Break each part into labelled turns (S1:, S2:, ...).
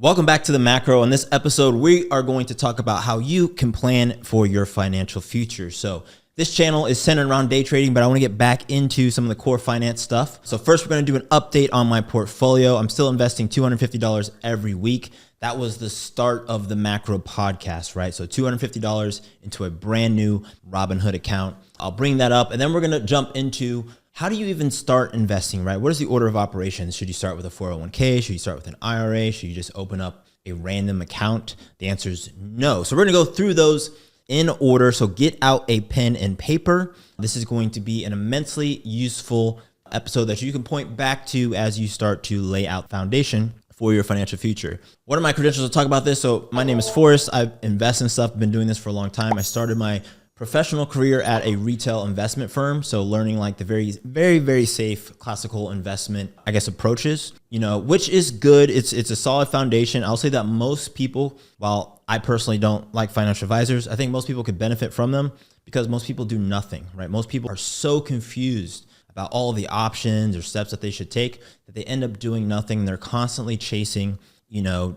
S1: Welcome back to the Macro. In this episode, we are going to talk about how you can plan for your financial future. So this channel is centered around day trading, but I want to get back into some of the core finance stuff. So first, we're going to do an update on my portfolio. I'm still investing $250 every week. That was the start of the Macro podcast, right? So $250 into a brand new Robinhood account. I'll bring that up, and then we're going to jump into how do you even start investing, right? What is the order of operations? Should you start with a 401k? Should you start with an IRA? Should you just open up a random account? The answer is no. So we're going to go through those in order. So get out a pen and paper. This is going to be an immensely useful episode that you can point back to as you start to lay out foundation for your financial future. What are my credentials to talk about this? So my name is Forrest. I invest in stuff. I've been doing this for a long time. I started my professional career at a retail investment firm. So learning like the very safe classical investment, I guess, approaches, which is good. It's a solid foundation. I'll say that most people, while I personally don't like financial advisors, I think most people could benefit from them because most people do nothing, right? Most people are so confused about all the options or steps that they should take that they end up doing nothing. They're constantly chasing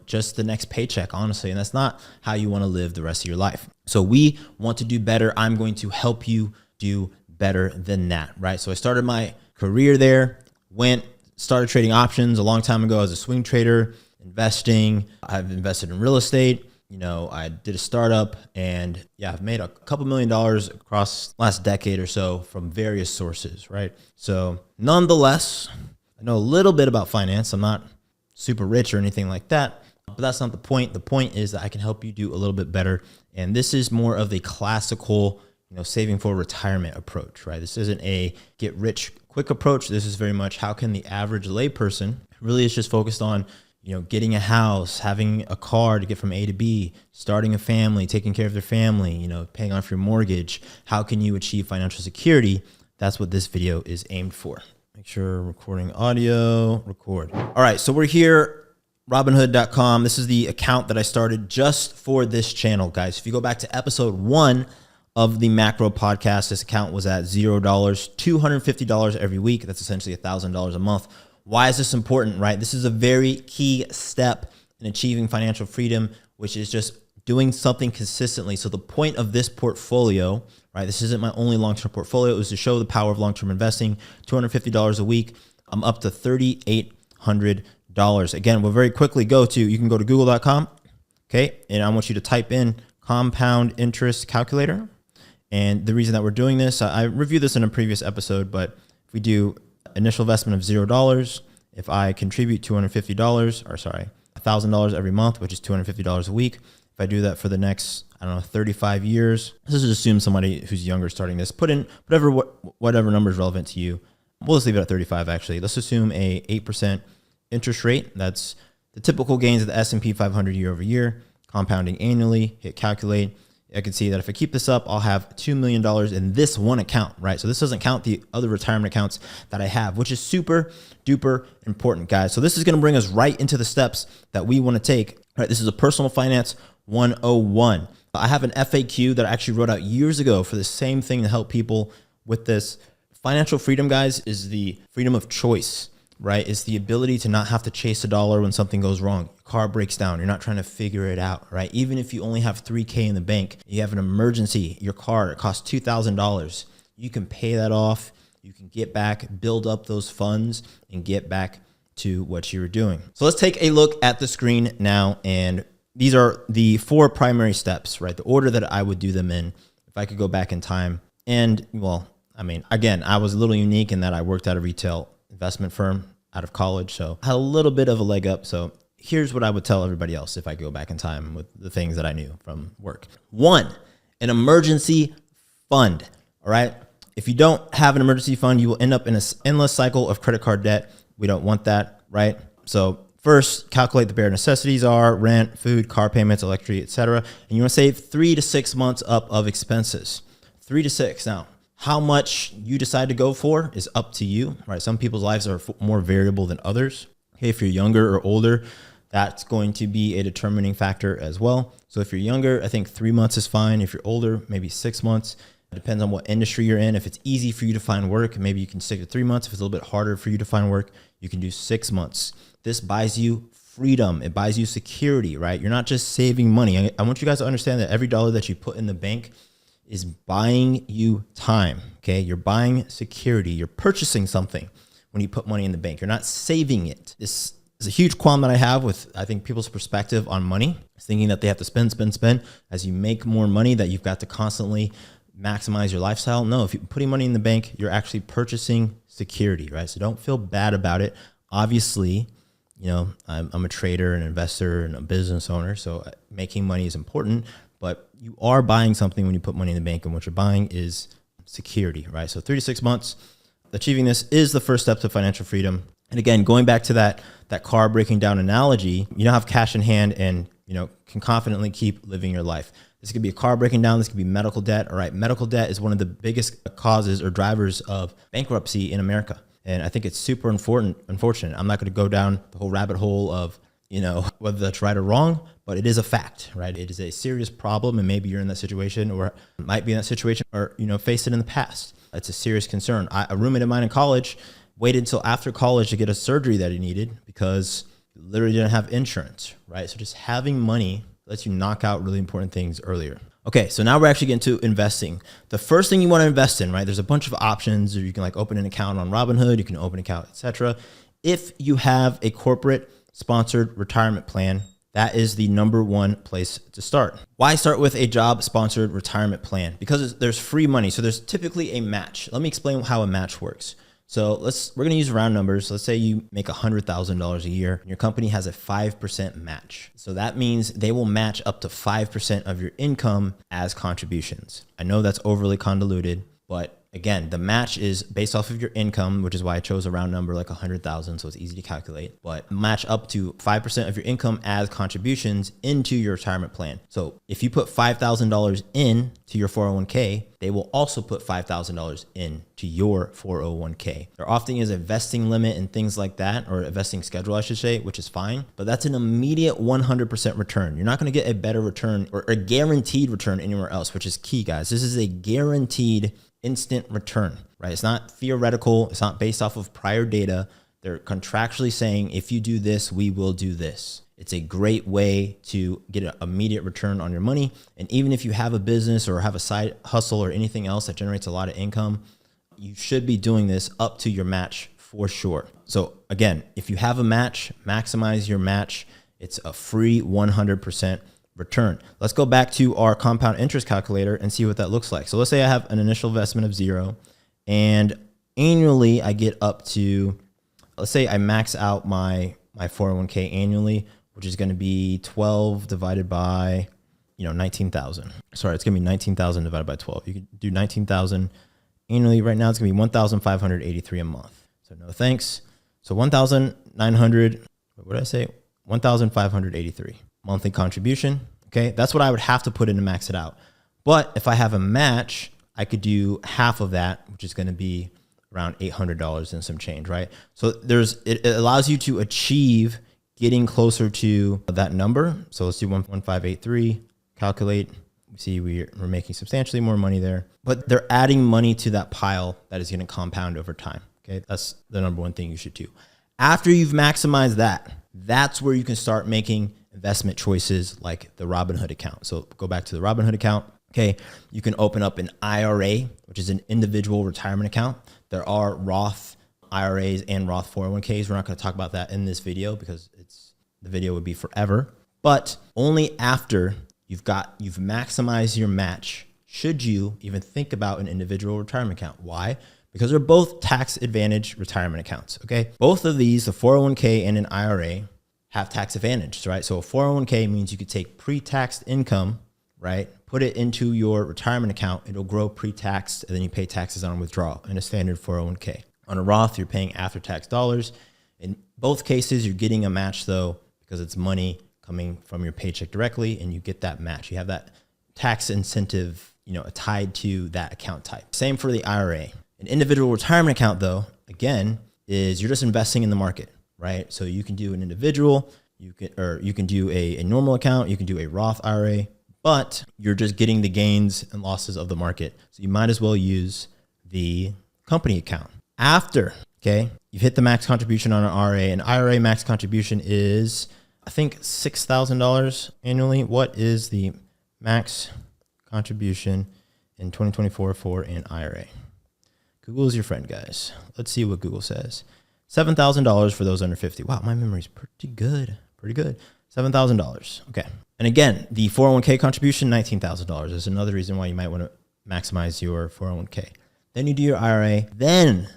S1: just the next paycheck, honestly. And that's not how you want to live the rest of your life. So we want to do better. I'm going to help you do better than that, right? So I started my career there, started trading options a long time ago as a swing trader, investing. I've invested in real estate. I did a startup, and I've made a couple $1 million across the last decade or so from various sources, right? So nonetheless, I know a little bit about finance. I'm not super rich or anything like that, but that's not the point. The point is that I can help you do a little bit better. And this is more of a classical, saving for retirement approach, right? This isn't a get rich quick approach. This is very much how can the average layperson really is just focused on, getting a house, having a car to get from A to B, starting a family, taking care of their family, paying off your mortgage. How can you achieve financial security? That's what this video is aimed for. Make sure recording audio, record. All right, so we're here, Robinhood.com. This is the account that I started just for this channel, guys. If you go back to episode 1 of the Macro podcast, this account was at $0, $250 every week. That's essentially $1,000 a month. Why is this important, right? This is a very key step in achieving financial freedom, which is just doing something consistently. So the point of this portfolio, right? This isn't my only long-term portfolio. It was to show the power of long-term investing, $250 a week. I'm up to $3,800. Again, we'll very quickly you can go to google.com, okay? And I want you to type in compound interest calculator. And the reason that we're doing this, I reviewed this in a previous episode, but if we do initial investment of $0, if I contribute $1,000 every month, which is $250 a week, if I do that for the next, 35 years, let's just assume somebody who's younger starting this, put in whatever number is relevant to you. We'll just leave it at 35, actually. Let's assume a 8% interest rate. That's the typical gains of the S&P 500 year over year, compounding annually. Hit calculate. I can see that if I keep this up, I'll have $2 million in this one account, right? So this doesn't count the other retirement accounts that I have, which is super duper important, guys. So this is going to bring us right into the steps that we want to take, right? This is a personal finance 101. I have an FAQ that I actually wrote out years ago for the same thing to help people with this. Financial freedom, guys, is the freedom of choice, right? It's the ability to not have to chase a dollar when something goes wrong. Your car breaks down. You're not trying to figure it out, right? Even if you only have $3K in the bank, you have an emergency, your car, it costs $2,000. You can pay that off. You can get back, build up those funds, and get back to what you were doing. So let's take a look at the screen now. And these are the 4 primary steps, right? The order that I would do them in if I could go back in time. And again, I was a little unique in that I worked at a retail investment firm out of college, so I had a little bit of a leg up. So here's what I would tell everybody else if I could go back in time with the things that I knew from work. 1, an emergency fund, all right? If you don't have an emergency fund, you will end up in an endless cycle of credit card debt. We don't want that, right? So first, calculate the bare necessities are rent, food, car payments, electricity, etc. And you want to save 3 to 6 months up of expenses. 3 to 6. Now, how much you decide to go for is up to you, right? Some people's lives are more variable than others. Okay, if you're younger or older, that's going to be a determining factor as well. So if you're younger, I think 3 months is fine. If you're older, maybe 6 months. It depends on what industry you're in. If it's easy for you to find work, maybe you can stick to 3 months. If it's a little bit harder for you to find work, you can do 6 months. This buys you freedom. It buys you security, right? You're not just saving money. I want you guys to understand that every dollar that you put in the bank is buying you time, okay? You're buying security. You're purchasing something when you put money in the bank. You're not saving it. This is a huge qualm that I have with, I think, people's perspective on money. It's thinking that they have to spend. As you make more money, that you've got to constantly maximize your lifestyle. No, if you're putting money in the bank, you're actually purchasing security, right? So don't feel bad about it. Obviously, you know, I'm a trader, an investor, and a business owner, so making money is important, but you are buying something when you put money in the bank, and what you're buying is security, right? So 3 to 6 months, achieving this is the first step to financial freedom. And again, going back to that car breaking down analogy, you don't have cash in hand and, you know, can confidently keep living your life. This could be a car breaking down. This could be medical debt. All right. Medical debt is one of the biggest causes or drivers of bankruptcy in America. And I think it's super unfortunate. I'm not going to go down the whole rabbit hole of, you know, whether that's right or wrong, but it is a fact, right? It is a serious problem. And maybe you're in that situation or might be in that situation or, you know, faced it in the past. It's a serious concern. A roommate of mine in college waited until after college to get a surgery that he needed because he literally didn't have insurance, right? So just having money lets you knock out really important things earlier. Okay, so now we're actually getting to investing. The first thing you want to invest in, right? There's a bunch of options. Or you can like open an account on Robinhood, you can open an account, etc. If you have a corporate sponsored retirement plan, that is the number one place to start. Why start with a job sponsored retirement plan? Because there's free money. So there's typically a match. Let me explain how a match works. So we're going to use round numbers. Let's say you make $100,000 a year and your company has a 5% match. So that means they will match up to 5% of your income as contributions. I know that's overly convoluted, but again, the match is based off of your income, which is why I chose a round number like 100,000. So it's easy to calculate, but match up to 5% of your income as contributions into your retirement plan. So if you put $5,000 in to your 401k, they will also put $5,000 in to your 401k. There often is a vesting limit and things like that, or a vesting schedule, I should say, which is fine, but that's an immediate 100% return. You're not going to get a better return or a guaranteed return anywhere else, which is key, guys. This is a guaranteed instant return, right? It's not theoretical. It's not based off of prior data. They're contractually saying, if you do this, we will do this. It's a great way to get an immediate return on your money. And even if you have a business or have a side hustle or anything else that generates a lot of income, you should be doing this up to your match for sure. So again, if you have a match, maximize your match. It's a free 100% return. Let's go back to our compound interest calculator and see what that looks like. So let's say I have an initial investment of 0 and annually I get up to, let's say I max out my 401k annually, which is going to be 12 divided by, 19,000. Sorry, it's going to be 19,000 divided by 12. You can do 19,000 annually. Right now it's going to be 1,583 a month. So no thanks. So 1,900, what did I say? 1,583 monthly contribution. Okay. That's what I would have to put in to max it out. But if I have a match, I could do half of that, which is going to be around $800 and some change, right? So it allows you to achieve getting closer to that number. So let's do 1,583, calculate. We see we're making substantially more money there, but they're adding money to that pile that is going to compound over time. Okay. That's the number one thing you should do. After you've maximized that, that's where you can start making investment choices like the Robinhood account. So go back to the Robinhood account. Okay. You can open up an IRA, which is an individual retirement account. There are Roth IRAs and Roth 401ks. We're not going to talk about that in this video because the video would be forever, but only after you've maximized your match should you even think about an individual retirement account. Why? Because they're both tax advantage retirement accounts. Okay. Both of these, the 401k and an IRA, have tax advantage, right? So a 401k means you could take pre-taxed income, right? Put it into your retirement account. It'll grow pre-taxed and then you pay taxes on withdrawal in a standard 401k. On a Roth, you're paying after-tax dollars. In both cases, you're getting a match though, because it's money coming from your paycheck directly and you get that match. You have that tax incentive, tied to that account type. Same for the IRA. An individual retirement account though, again, is you're just investing in the market. Right? So you can do an individual, you can do a normal account, you can do a Roth IRA, but you're just getting the gains and losses of the market. So you might as well use the company account. After, okay, you've hit the max contribution on an IRA. An IRA max contribution is I think $6,000 annually. What is the max contribution in 2024 for an IRA? Google is your friend, guys. Let's see what Google says. $7,000 for those under 50. Wow, my memory's pretty good. Pretty good. $7,000. Okay. And again, the 401k contribution, $19,000 is another reason why you might want to maximize your 401k. Then you do your IRA. Then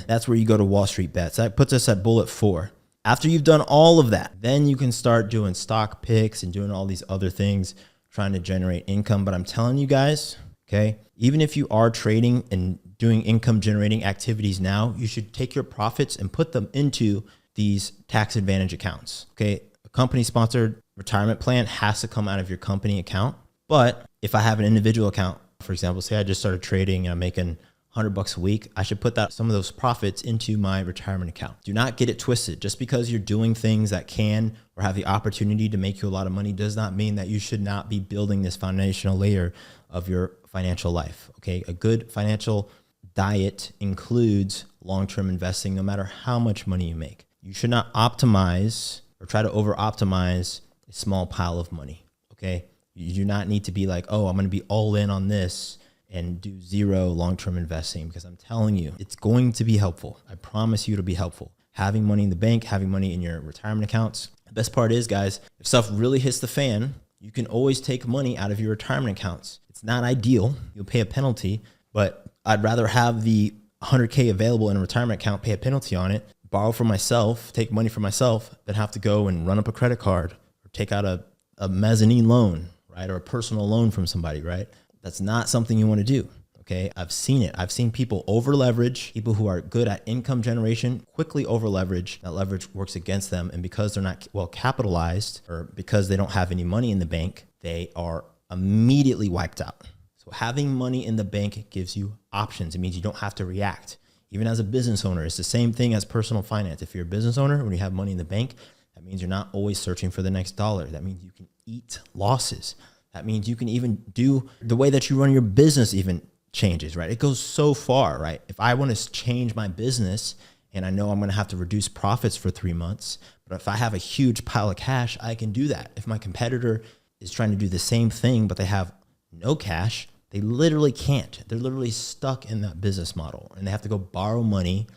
S1: that's where you go to Wall Street bets. That puts us at bullet 4. After you've done all of that, then you can start doing stock picks and doing all these other things, trying to generate income. But I'm telling you guys, okay, even if you are trading and doing income generating activities now, you should take your profits and put them into these tax advantage accounts. Okay. A company sponsored retirement plan has to come out of your company account. But if I have an individual account, for example, say I just started trading and I'm making $100 a week, I should put some of those profits into my retirement account. Do not get it twisted. Just because you're doing things that can or have the opportunity to make you a lot of money does not mean that you should not be building this foundational layer of your financial life. Okay. A good financial diet includes long-term investing, no matter how much money you make. You should not optimize or try to over-optimize a small pile of money. Okay. You do not need to be like, oh, I'm going to be all in on this and do zero long-term investing, because I'm telling you, it's going to be helpful. I promise you it'll be helpful. Having money in the bank, having money in your retirement accounts. The best part is, guys, if stuff really hits the fan, you can always take money out of your retirement accounts. It's not ideal. You'll pay a penalty, but I'd rather have the 100K available in a retirement account, pay a penalty on it, borrow from myself, take money from myself, than have to go and run up a credit card or take out a mezzanine loan, right? Or a personal loan from somebody, right? That's not something you want to do. Okay. I've seen it. I've seen people over leverage, people who are good at income generation, quickly over leverage. That leverage works against them. And because they're not well capitalized, or because they don't have any money in the bank, they are immediately wiped out. So having money in the bank gives you options. It means you don't have to react. Even as a business owner, it's the same thing as personal finance. If you're a business owner, when you have money in the bank, that means you're not always searching for the next dollar. That means you can eat losses. That means you can even do the way that you run your business even changes, right? It goes so far, right? If I want to change my business and I know I'm going to have to reduce profits for 3 months, but if I have a huge pile of cash, I can do that. If my competitor is trying to do the same thing, but they have no cash, they literally can't. They're literally stuck in that business model, and they have to go borrow money,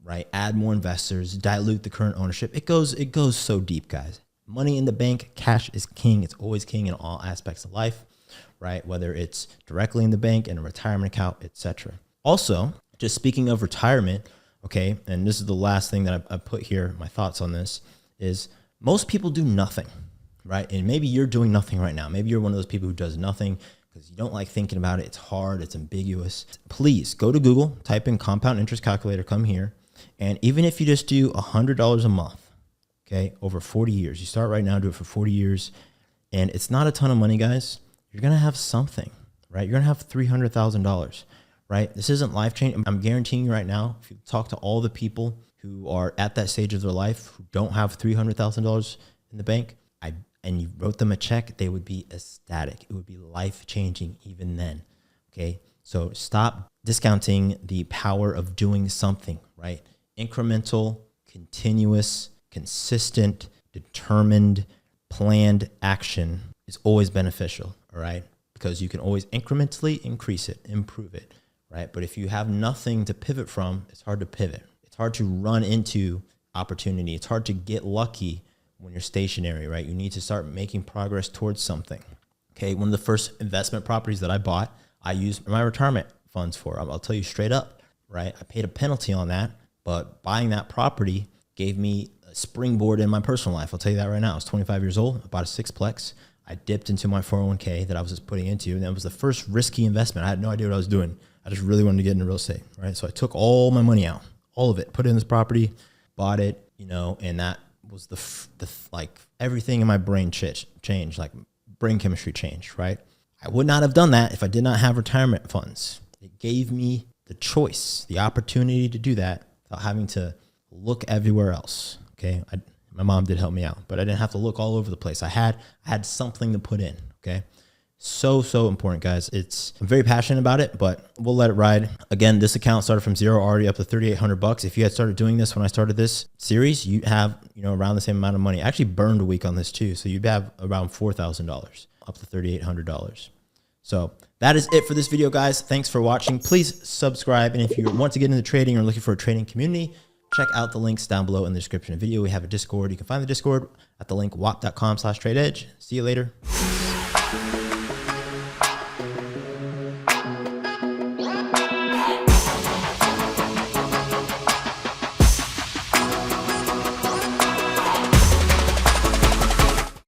S1: right? Add more investors, dilute the current ownership. It goes so deep, guys. Money in the bank, cash is king. It's always king in all aspects of life, right? Whether it's directly in the bank, in a retirement account, etc. Also, just speaking of retirement, okay, and this is the last thing that I put here, my thoughts on this, is most people do nothing, right? And maybe you're doing nothing right now. Maybe you're one of those people who does nothing because you don't like thinking about it. It's hard. It's ambiguous. Please go to Google, type in compound interest calculator, come here. And even if you just do $100 a month, okay, over 40 years, you start right now, do it for 40 years. And it's not a ton of money, guys. You're going to have something, right? You're going to have $300,000, right? This isn't life changing. I'm guaranteeing you right now, if you talk to all the people who are at that stage of their life who don't have $300,000 in the bank, and you wrote them a check, they would be ecstatic. It would be life-changing even then, okay? So stop discounting the power of doing something, right? Incremental, continuous, consistent, determined, planned action is always beneficial, all right? Because you can always incrementally increase it, improve it, right? But if you have nothing to pivot from, it's hard to pivot. It's hard to run into opportunity. It's hard to get lucky when you're stationary, right? You need to start making progress towards something. Okay, one of the first investment properties that I bought, I used my retirement funds for. I'll tell you straight up, right? I paid a penalty on that, but buying that property gave me a springboard in my personal life. I'll tell you that right now. I was 25 years old. I bought a sixplex. I dipped into my 401k that I was just putting into, and that was the first risky investment. I had no idea what I was doing. I just really wanted to get into real estate, right? So I took all my money out, all of it, put it in this property, bought it, and that was the like everything in my brain changed, like brain chemistry changed, right? I would not have done that if I did not have retirement funds. It gave me the choice, the opportunity to do that without having to look everywhere else. Okay. My mom did help me out, but I didn't have to look all over the place. I had something to put in. Okay. So important, guys. I'm very passionate about it, but we'll let it ride. Again, this account started from zero, already up to 3,800 bucks. If you had started doing this when I started this series, you'd have, around the same amount of money. I actually burned a week on this too. So you'd have around $4,000 up to $3,800. So that is it for this video, guys. Thanks for watching. Please subscribe. And if you want to get into trading or looking for a trading community, check out the links down below in the description of the video. We have a Discord. You can find the Discord at the link wap.com/tradeedge. See you later.